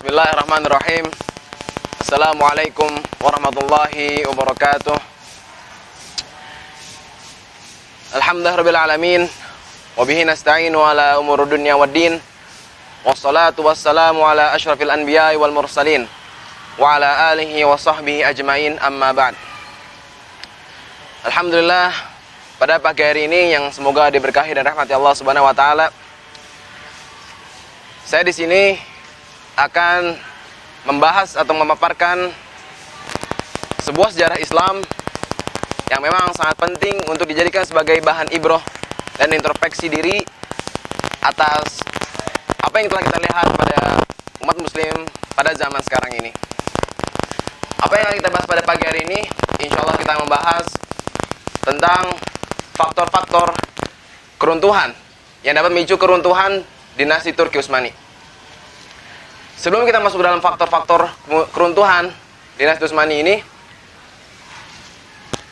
Bismillahirrahmanirrahim. Assalamualaikum warahmatullahi wabarakatuh. Alhamdulillahirrabbilalamin. Wabihi nasta'inu ala umur dunya waddin. Wassalatu wassalamu ala ashrafil anbiya wal mursalin. Wa ala alihi wa sahbihi ajmain, amma ba'd. Alhamdulillah, pada pagi hari ini yang semoga diberkahi dan rahmati Allah Subhanahu wa taala, saya di sini akan membahas atau memaparkan sebuah sejarah Islam yang memang sangat penting untuk dijadikan sebagai bahan ibroh dan introspeksi diri atas apa yang telah kita lihat pada umat muslim pada zaman sekarang ini. Apa yang akan kita bahas pada pagi hari ini, insya Allah kita membahas tentang faktor-faktor keruntuhan yang dapat memicu keruntuhan dinasti Turki Utsmani. Sebelum kita masuk dalam faktor-faktor keruntuhan dinasti Utsmani ini,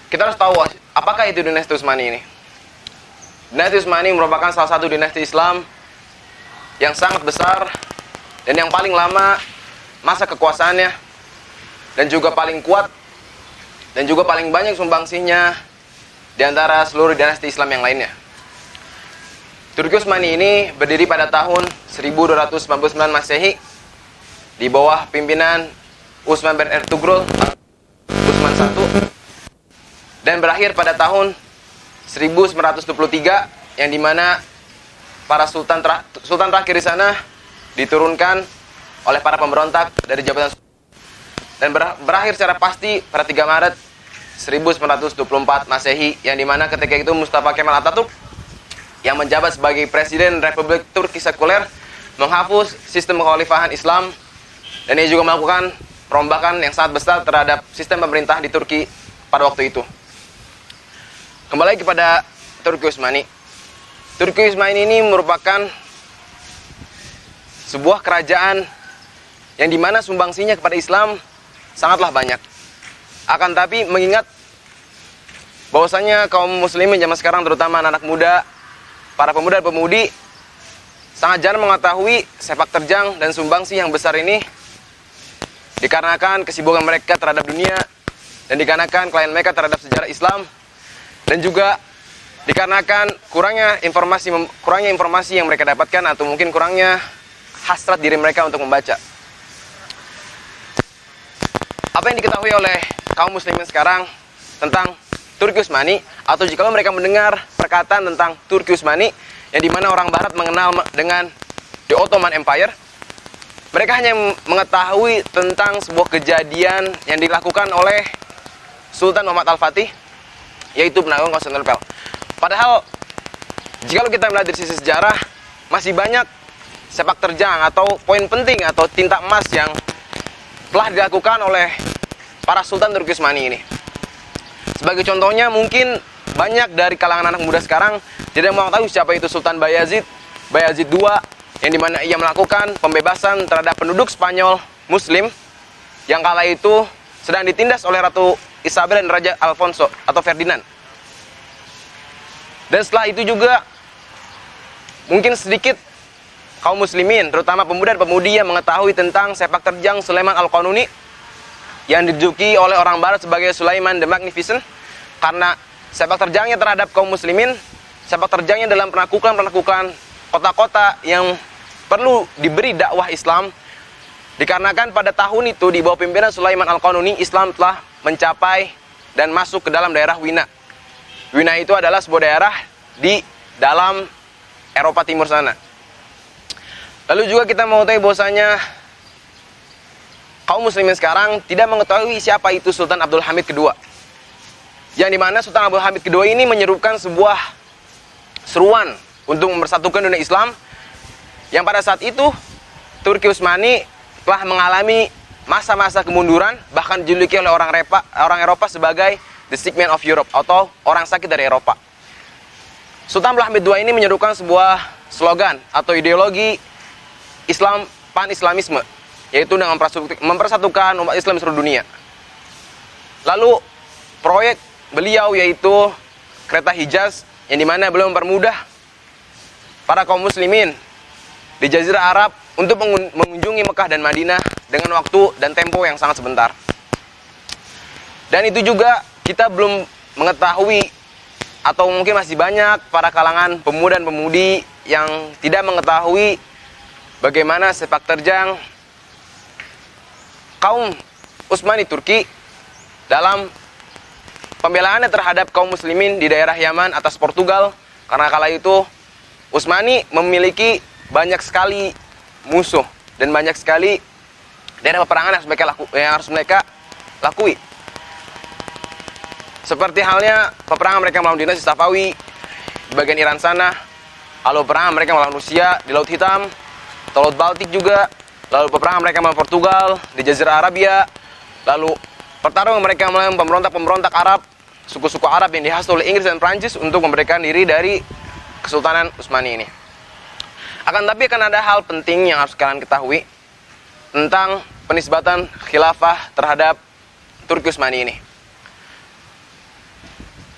kita harus tahu apakah itu dinasti Utsmani ini. Dinasti Utsmani merupakan salah satu dinasti Islam yang sangat besar dan yang paling lama masa kekuasaannya, dan juga paling kuat dan juga paling banyak sumbangsihnya di antara seluruh dinasti Islam yang lainnya. Turki Utsmani ini berdiri pada tahun 1299 Masehi di bawah pimpinan Utsman bin Ertugrul Utsman I, dan berakhir pada tahun 1923 yang dimana para sultan terakhir di sana diturunkan oleh para pemberontak dari jabatan, dan berakhir secara pasti pada 3 Maret 1924 Masehi, yang dimana ketika itu Mustafa Kemal Atatürk yang menjabat sebagai Presiden Republik Turki Sekuler menghapus sistem kekhalifahan Islam, dan ia juga melakukan perombakan yang sangat besar terhadap sistem pemerintah di Turki pada waktu itu. Kembali kepada Turki Utsmani. Turki Utsmani ini merupakan sebuah kerajaan yang dimana sumbangsinya kepada Islam sangatlah banyak. Akan tapi mengingat bahwasanya kaum muslimin zaman sekarang, terutama anak-anak muda, para pemuda dan pemudi, sangat jarang mengetahui sepak terjang dan sumbangsi yang besar ini, dikarenakan kesibukan mereka terhadap dunia, dan dikarenakan kelainan mereka terhadap sejarah Islam, dan juga dikarenakan kurangnya informasi yang mereka dapatkan, atau mungkin kurangnya hasrat diri mereka untuk membaca. Apa yang diketahui oleh kaum muslimin sekarang tentang Turki Utsmani, atau jikalau mereka mendengar perkataan tentang Turki Utsmani yang dimana orang barat mengenal dengan The Ottoman Empire, mereka hanya mengetahui tentang sebuah kejadian yang dilakukan oleh Sultan Muhammad Al-Fatih, yaitu penaklukan Konstantinopel. Padahal jikalau kita melihat dari sisi sejarah, masih banyak sepak terjang atau poin penting atau tinta emas yang telah dilakukan oleh para Sultan Turki Utsmani ini. Sebagai contohnya, mungkin banyak dari kalangan anak muda sekarang tidak mengetahui siapa itu Sultan Bayazid II, yang dimana ia melakukan pembebasan terhadap penduduk Spanyol Muslim yang kala itu sedang ditindas oleh Ratu Isabel dan Raja Alfonso atau Ferdinand. Dan setelah itu juga mungkin sedikit kaum muslimin, terutama pemuda dan pemudi, yang mengetahui tentang sepak terjang Sulaiman Al-Qanuni yang diduduki oleh orang barat sebagai Sulaiman the Magnificent, karena sepak terjangnya terhadap kaum muslimin, sepak terjangnya dalam penaklukan kota-kota yang perlu diberi dakwah Islam, dikarenakan pada tahun itu di bawah pimpinan Sulaiman Al-Qanuni, Islam telah mencapai dan masuk ke dalam daerah Wina. Wina itu adalah sebuah daerah di dalam Eropa Timur sana. Lalu juga kita mau tahu bahwasanya kaum muslimin sekarang tidak mengetahui siapa itu Sultan Abdul Hamid II, yang dimana Sultan Abdul Hamid II ini menyerukan sebuah seruan untuk mempersatukan dunia Islam, yang pada saat itu Turki Utsmani telah mengalami masa-masa kemunduran, bahkan dijuluki oleh orang Eropa sebagai the sick man of Europe, atau orang sakit dari Eropa. Sultan Abdul Hamid II ini menyerukan sebuah slogan atau ideologi Islam pan-Islamisme, yaitu dengan mempersatukan umat Islam di seluruh dunia. Lalu proyek beliau yaitu kereta Hijaz, yang dimana beliau mempermudah para kaum muslimin di Jazirah Arab untuk mengunjungi Mekah dan Madinah dengan waktu dan tempo yang sangat sebentar. Dan itu juga kita belum mengetahui, atau mungkin masih banyak para kalangan pemuda dan pemudi yang tidak mengetahui bagaimana sepak terjang kaum Utsmani Turki dalam pembelaannya terhadap kaum muslimin di daerah Yaman atas Portugal. Karena kala itu Utsmani memiliki banyak sekali musuh dan banyak sekali daerah peperangan yang harus mereka lakui. Seperti halnya peperangan mereka melawan dinasti Safawi di bagian Iran sana, lalu peperangan mereka melawan Rusia di Laut Hitam atau Laut Baltik juga, lalu peperangan mereka melawan Portugal di Jazirah Arabia, lalu pertarungan mereka melawan pemberontak-pemberontak Arab, suku-suku Arab yang dihasut oleh Inggris dan Prancis untuk memberikan diri dari Kesultanan Utsmani ini. Akan tapi akan ada hal penting yang harus kalian ketahui tentang penisbatan khilafah terhadap Turki Utsmani ini.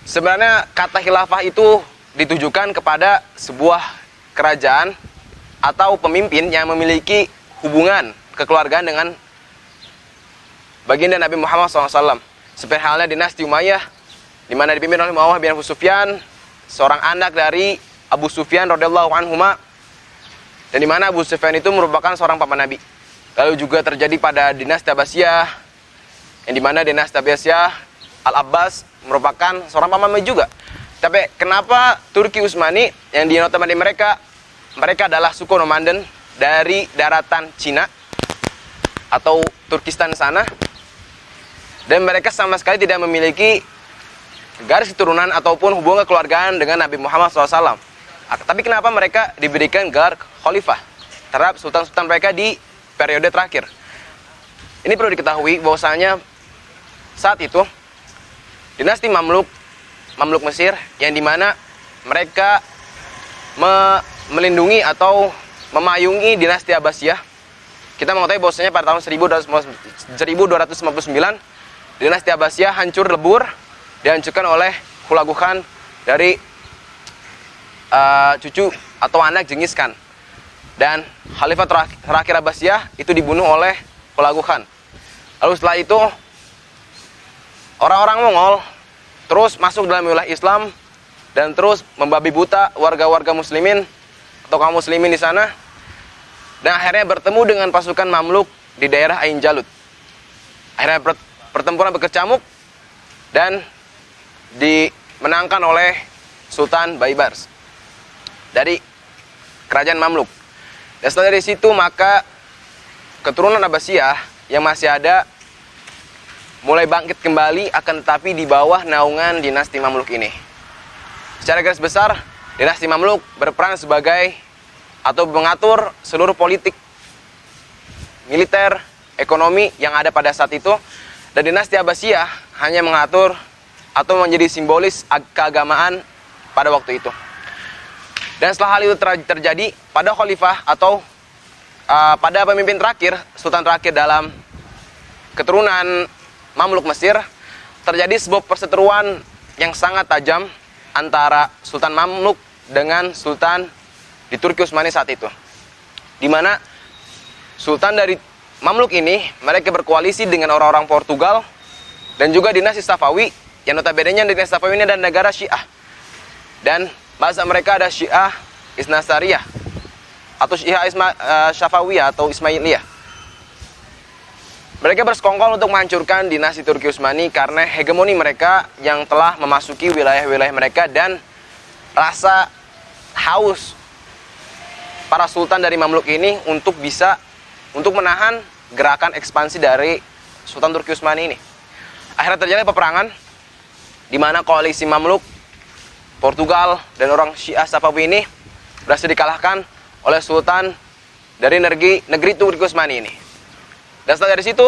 Sebenarnya kata khilafah itu ditujukan kepada sebuah kerajaan atau pemimpin yang memiliki hubungan kekeluargaan dengan baginda Nabi Muhammad SAW. Seperti halnya dinasti Umayyah, di mana dipimpin oleh Muawiyah bin Abu Sufyan, seorang anak dari Abu Sufyan radhiyallahu anhuma, dan di mana Abu Sufyan itu merupakan seorang paman Nabi. Lalu juga terjadi pada dinasti Abbasiyah, yang di mana dinasti Abbasiyah Al-Abbas merupakan seorang paman Nabi juga. Tapi kenapa Turki Utsmani yang dinotamani mereka adalah suku nomaden dari daratan Cina atau Turkistan sana, dan mereka sama sekali tidak memiliki garis keturunan ataupun hubungan kekeluargaan dengan Nabi Muhammad SAW. Tapi kenapa mereka diberikan gelar khalifah terhadap sultan-sultan mereka di periode terakhir? Ini perlu diketahui bahwasanya saat itu dinasti Mamluk Mesir, yang dimana mereka melindungi atau memayungi dinasti Abbasiyah. Kita mengetahui bahwasanya pada tahun 1259 dinasti Abbasiyah hancur lebur, dihancurkan oleh Hulagu Khan dari cucu atau anak Genghis Khan. Dan khalifah terakhir Abbasiyah itu dibunuh oleh Hulagu Khan. Lalu setelah itu orang-orang Mongol terus masuk dalam wilayah Islam dan terus membabi buta warga-warga muslimin atau kaum muslimin di sana. Dan akhirnya bertemu dengan pasukan Mamluk di daerah Ain Jalut. Akhirnya pertempuran berkecamuk dan dimenangkan oleh Sultan Baibars dari kerajaan Mamluk. Dan setelah dari situ maka keturunan Abbasiyah yang masih ada mulai bangkit kembali, akan tetapi di bawah naungan dinasti Mamluk ini. Secara garis besar, dinasti Mamluk berperan sebagai atau mengatur seluruh politik, militer, ekonomi yang ada pada saat itu, dan dinasti Abbasiyah hanya mengatur atau menjadi simbolis keagamaan pada waktu itu. Dan setelah hal itu terjadi pada khalifah atau pada pemimpin terakhir, sultan terakhir dalam keturunan Mamluk Mesir, terjadi sebuah perseteruan yang sangat tajam antara Sultan Mamluk dengan Sultan di Turki Utsmani saat itu. Di mana Sultan dari Mamluk ini mereka berkoalisi dengan orang-orang Portugal dan juga dinasti Safawi, yang notabene-nya dinasti Safawi ini adalah negara Syiah. Dan bahasa mereka ada Syiah Isnasariyah atau Syiah Syafawiyah atau Ismailiyah. Mereka bersekongkol untuk menghancurkan dinasti Turki Utsmani karena hegemoni mereka yang telah memasuki wilayah-wilayah mereka, dan rasa haus para sultan dari Mamluk ini untuk menahan gerakan ekspansi dari Sultan Turki Utsmani ini. Akhirnya terjadi peperangan di mana koalisi Mamluk, Portugal, dan orang Syiah Safawi ini berhasil dikalahkan oleh sultan dari negeri Turki Utsmani ini. Dan setelah dari situ,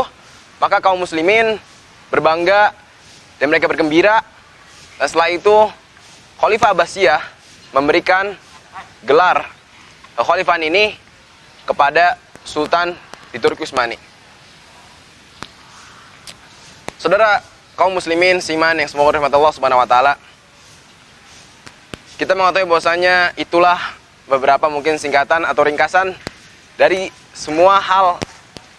maka kaum muslimin berbangga dan mereka bergembira. Dan setelah itu, Khalifah Abbasiyah memberikan gelar kekhalifahan ini kepada Sultan di Turki Utsmani. Saudara kaum muslimin seiman yang semoga rahmat Allah Subhanahu wa taala, kita mengetahui bahwasanya itulah beberapa mungkin singkatan atau ringkasan dari semua hal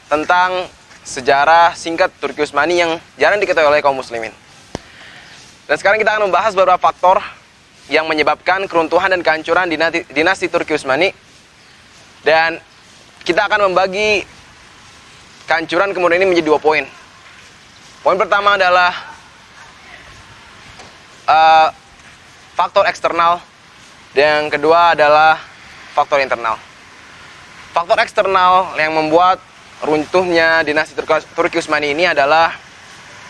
tentang sejarah singkat Turki Utsmani yang jarang diketahui oleh kaum muslimin. Dan sekarang kita akan membahas beberapa faktor yang menyebabkan keruntuhan dan kehancuran dinasti Turki Utsmani. Dan kita akan membagi kehancuran kemudian ini menjadi 2 poin. Poin pertama adalah faktor eksternal, dan yang kedua adalah faktor internal. Faktor eksternal yang membuat runtuhnya dinasti Turki Utsmani ini adalah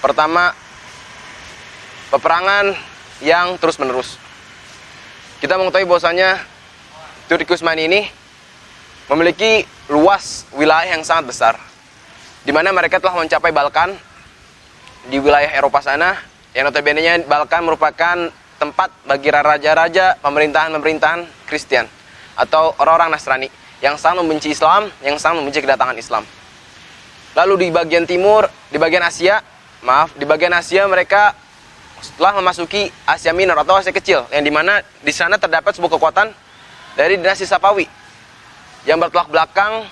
pertama, peperangan yang terus-menerus. Kita mengetahui bahwasanya Turki Utsmani ini memiliki luas wilayah yang sangat besar, di mana mereka telah mencapai Balkan di wilayah Eropa sana, yang notabene-nya Balkan merupakan tempat bagi raja-raja pemerintahan Kristen atau orang-orang Nasrani yang sangat membenci Islam, yang sangat membenci kedatangan Islam. Lalu di bagian timur, di bagian Asia mereka setelah memasuki Asia Minor atau Asia Kecil, yang dimana di sana terdapat sebuah kekuatan dari dinasti Safawi yang bertolak belakang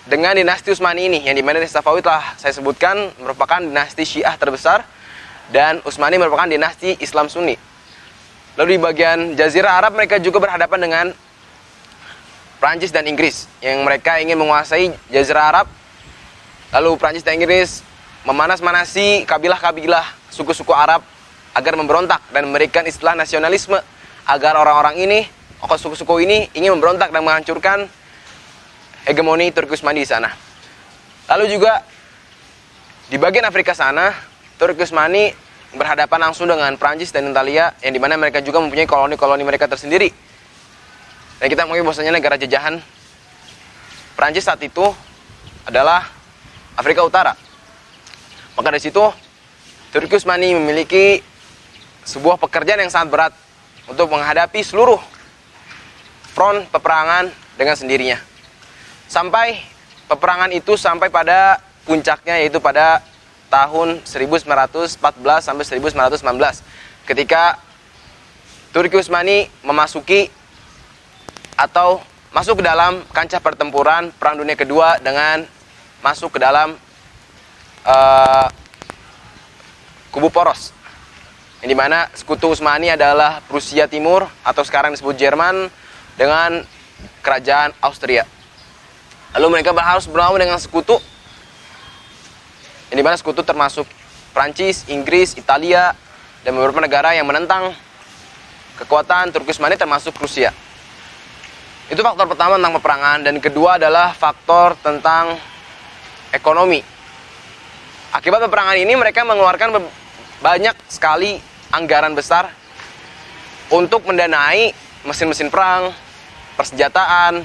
dengan dinasti Utsmani ini, yang dimana dinasti Safawi telah saya sebutkan merupakan dinasti Syiah terbesar, dan Utsmani merupakan dinasti Islam Sunni. Lalu di bagian Jazirah Arab mereka juga berhadapan dengan Prancis dan Inggris, yang mereka ingin menguasai Jazirah Arab. Lalu Prancis dan Inggris memanas-manasi kabilah-kabilah suku-suku Arab agar memberontak dan memberikan istilah nasionalisme, agar orang-orang ini, suku-suku ini ingin memberontak dan menghancurkan hegemoni Turki Utsmani di sana. Lalu juga di bagian Afrika sana, Turki Utsmani berhadapan langsung dengan Prancis dan Italia, yang dimana mereka juga mempunyai koloni-koloni mereka tersendiri. Dan kita mengetahui bahwasanya negara jajahan Prancis saat itu adalah Afrika Utara. Maka dari situ Turki Utsmani memiliki sebuah pekerjaan yang sangat berat untuk menghadapi seluruh front peperangan dengan sendirinya. Sampai peperangan itu sampai pada puncaknya, yaitu pada tahun 1914 sampai 1919, ketika Turki Utsmani memasuki atau masuk ke dalam kancah pertempuran Perang Dunia Kedua dengan masuk ke dalam kubu poros, yang dimana sekutu Utsmani adalah Prusia Timur atau sekarang disebut Jerman dengan kerajaan Austria. Lalu mereka harus berlawan dengan sekutu, yang dimana sekutu termasuk Prancis, Inggris, Italia, dan beberapa negara yang menentang kekuatan Turki Utsmani termasuk Rusia. Itu faktor pertama tentang peperangan. Dan kedua adalah faktor tentang ekonomi. Akibat peperangan ini mereka mengeluarkan banyak sekali anggaran besar untuk mendanai mesin-mesin perang, persenjataan,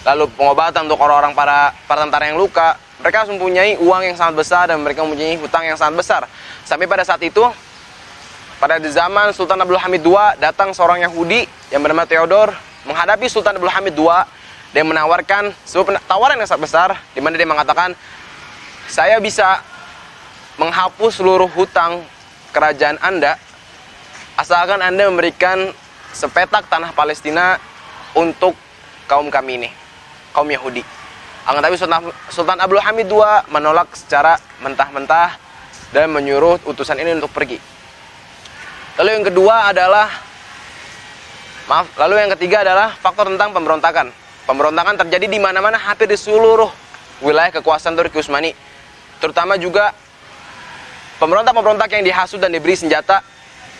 lalu pengobatan untuk orang-orang para tentara yang luka. Mereka mempunyai uang yang sangat besar dan mereka mempunyai hutang yang sangat besar. Sampai pada saat itu, pada zaman Sultan Abdul Hamid II, datang seorang Yahudi yang bernama Theodor menghadapi Sultan Abdul Hamid II dan menawarkan sebuah tawaran yang sangat besar, di mana dia mengatakan, saya bisa menghapus seluruh hutang kerajaan Anda asalkan Anda memberikan sepetak tanah Palestina untuk kaum kami ini, kaum Yahudi. Akan tetapi Sultan Abdul Hamid II menolak secara mentah-mentah dan menyuruh utusan ini untuk pergi. Lalu yang ketiga adalah faktor tentang pemberontakan. Pemberontakan terjadi di mana-mana, hampir di seluruh wilayah kekuasaan Turki Utsmani. Terutama juga pemberontak-pemberontak yang dihasut dan diberi senjata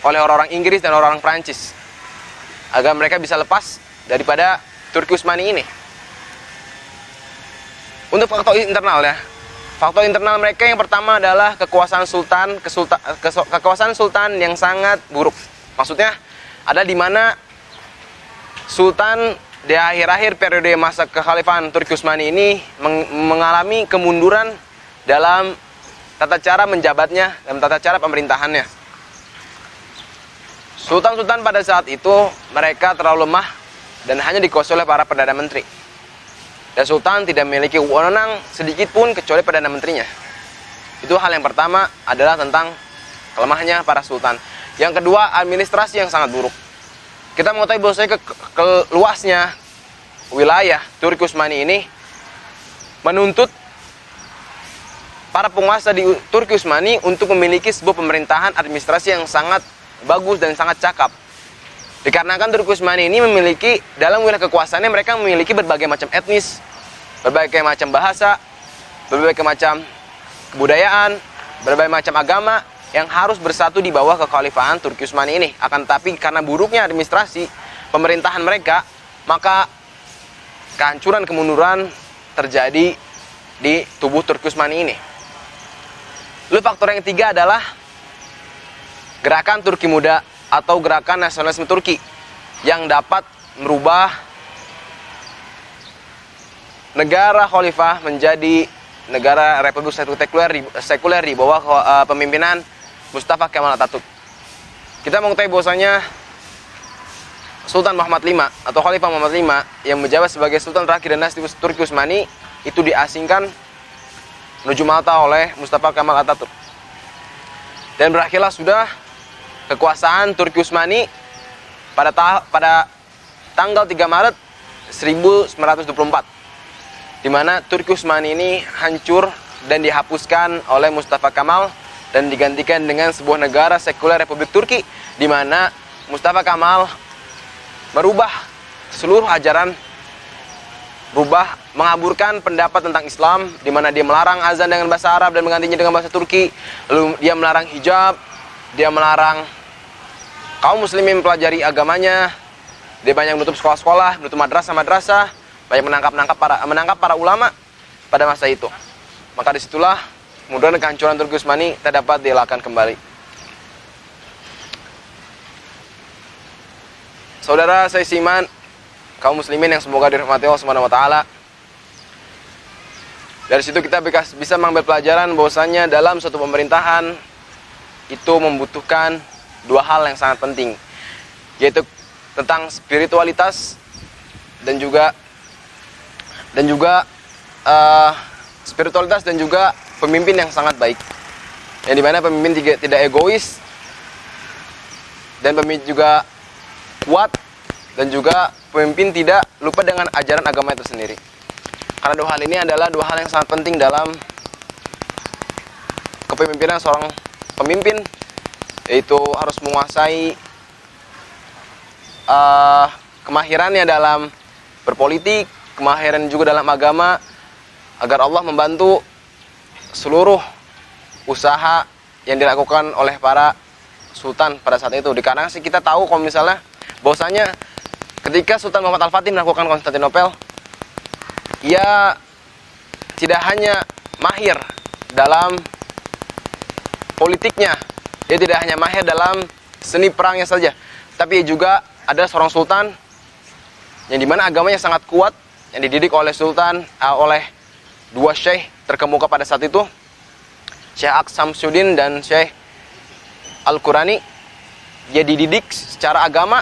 oleh orang-orang Inggris dan orang-orang Prancis, agar mereka bisa lepas daripada Turki Utsmani ini. Untuk faktor internal ya, faktor internal mereka yang pertama adalah kekuasaan sultan yang sangat buruk. Maksudnya ada di mana sultan di akhir-akhir periode masa kekhalifahan Turki Utsmani ini mengalami kemunduran dalam tata cara menjabatnya dan tata cara pemerintahannya. Sultan-sultan pada saat itu mereka terlalu lemah dan hanya dikuasai oleh para perdana menteri. Dan sultan tidak memiliki wewenang sedikit pun kecuali perdana menterinya. Itu hal yang pertama adalah tentang kelemahnya para sultan. Yang kedua, administrasi yang sangat buruk. Kita mengetahui bahwasanya luasnya wilayah Turki Utsmani ini menuntut para penguasa di Turki Utsmani untuk memiliki sebuah pemerintahan administrasi yang sangat bagus dan sangat cakap. Dikarenakan Turki Utsmani ini memiliki, dalam wilayah kekuasaannya mereka memiliki berbagai macam etnis, berbagai macam bahasa, berbagai macam kebudayaan, berbagai macam agama yang harus bersatu di bawah kekhalifahan Turki Utsmani ini. Akan tetapi karena buruknya administrasi pemerintahan mereka, maka kehancuran kemunduran terjadi di tubuh Turki Utsmani ini. Lalu faktor yang ketiga adalah gerakan Turki Muda atau gerakan nasionalisme Turki yang dapat merubah negara khalifah menjadi negara republik sekuler di bawah pemimpinan Mustafa Kemal Atatürk. Kita mengetahui bahwasanya Sultan Muhammad V atau Khalifah Muhammad V yang menjabat sebagai Sultan terakhir dinasti Turki Utsmani itu diasingkan menuju Malta oleh Mustafa Kemal Atatürk. Dan berakhirlah sudah kekuasaan Turki Utsmani pada tanggal 3 Maret 1924, di mana Turki Utsmani ini hancur dan dihapuskan oleh Mustafa Kemal dan digantikan dengan sebuah negara sekuler Republik Turki, di mana Mustafa Kemal merubah seluruh ajaran, mengaburkan pendapat tentang Islam, di mana dia melarang azan dengan bahasa Arab dan menggantinya dengan bahasa Turki. Lalu dia melarang hijab, dia melarang kaum muslimin mempelajari agamanya, dia banyak menutup sekolah-sekolah, menutup madrasah-madrasah, banyak menangkap para ulama pada masa itu. Maka disitulah kemudian kehancuran Turki Utsmani tak dapat dielakkan kembali. Saudara saya seiman, kaum muslimin yang semoga dirahmati Allah Subhanahu wa taala. Dari situ kita bisa mengambil pelajaran bahwasanya dalam suatu pemerintahan itu membutuhkan dua hal yang sangat penting, yaitu tentang spiritualitas dan juga spiritualitas dan juga pemimpin yang sangat baik. Yang dimana pemimpin tidak egois dan pemimpin juga kuat, dan juga pemimpin tidak lupa dengan ajaran agama itu sendiri. Karena dua hal ini adalah dua hal yang sangat penting dalam kepemimpinan seorang pemimpin, yaitu harus menguasai kemahirannya dalam berpolitik, kemahiran juga dalam agama, agar Allah membantu seluruh usaha yang dilakukan oleh para sultan pada saat itu. Dikarenakan kita tahu kalau misalnya bahwasanya ketika Sultan Muhammad Al-Fatih melakukan Konstantinopel, ia tidak hanya mahir dalam politiknya, dia tidak hanya mahir dalam seni perangnya saja, tapi juga ada seorang sultan yang dimana agamanya sangat kuat, yang dididik oleh oleh dua syekh terkemuka pada saat itu, Syekh Aqsa Samsuddin dan Syekh Al-Qurani. Dia dididik secara agama,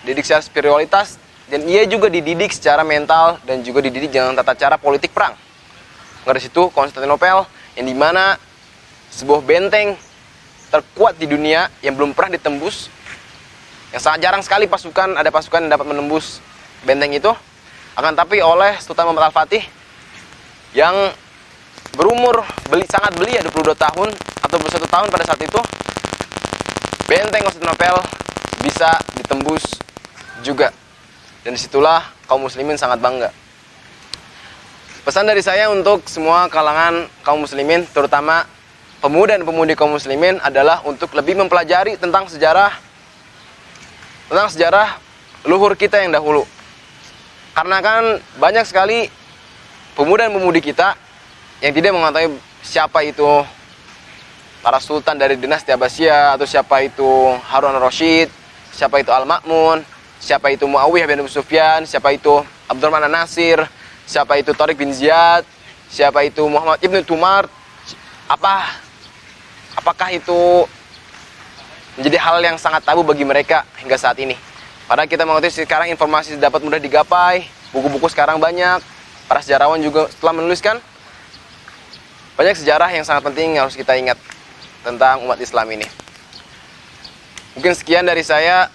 dididik secara spiritualitas, dan ia juga dididik secara mental dan juga dididik dengan tata cara politik perang. Dari situ Konstantinopel, yang dimana sebuah benteng terkuat di dunia yang belum pernah ditembus, yang sangat jarang sekali ada pasukan yang dapat menembus benteng itu, akan tapi oleh Sultan Muhammad Al-Fatih yang berumur sangat belia 22 tahun atau 21 tahun pada saat itu, benteng Konstantinopel bisa ditembus juga. Dan disitulah kaum muslimin sangat bangga. Pesan dari saya untuk semua kalangan kaum muslimin, terutama pemuda dan pemudi kaum muslimin, adalah untuk lebih mempelajari tentang sejarah luhur kita yang dahulu. Karena kan banyak sekali pemuda dan pemudi kita yang tidak mengetahui siapa itu para sultan dari dinasti Abbasiyah, atau siapa itu Harun al-Rasyid, siapa itu Al-Ma'mun, siapa itu Muawiyah bin Abu Sufyan, siapa itu Abdurrahman an-Nasir, siapa itu Tariq bin Ziyad, siapa itu Muhammad ibn Tumar. Apakah itu menjadi hal yang sangat tabu bagi mereka hingga saat ini? Padahal kita mengetahui sekarang informasi dapat mudah digapai, buku-buku sekarang banyak, para sejarawan juga telah menuliskan banyak sejarah yang sangat penting yang harus kita ingat tentang umat Islam ini. Mungkin sekian dari saya.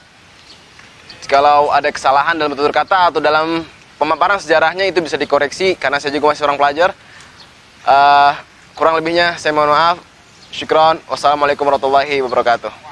Jikalau ada kesalahan dalam tutur kata atau dalam pemaparan sejarahnya itu bisa dikoreksi karena saya juga masih seorang pelajar. Kurang lebihnya saya mohon maaf. Syukron. Wassalamualaikum warahmatullahi wabarakatuh.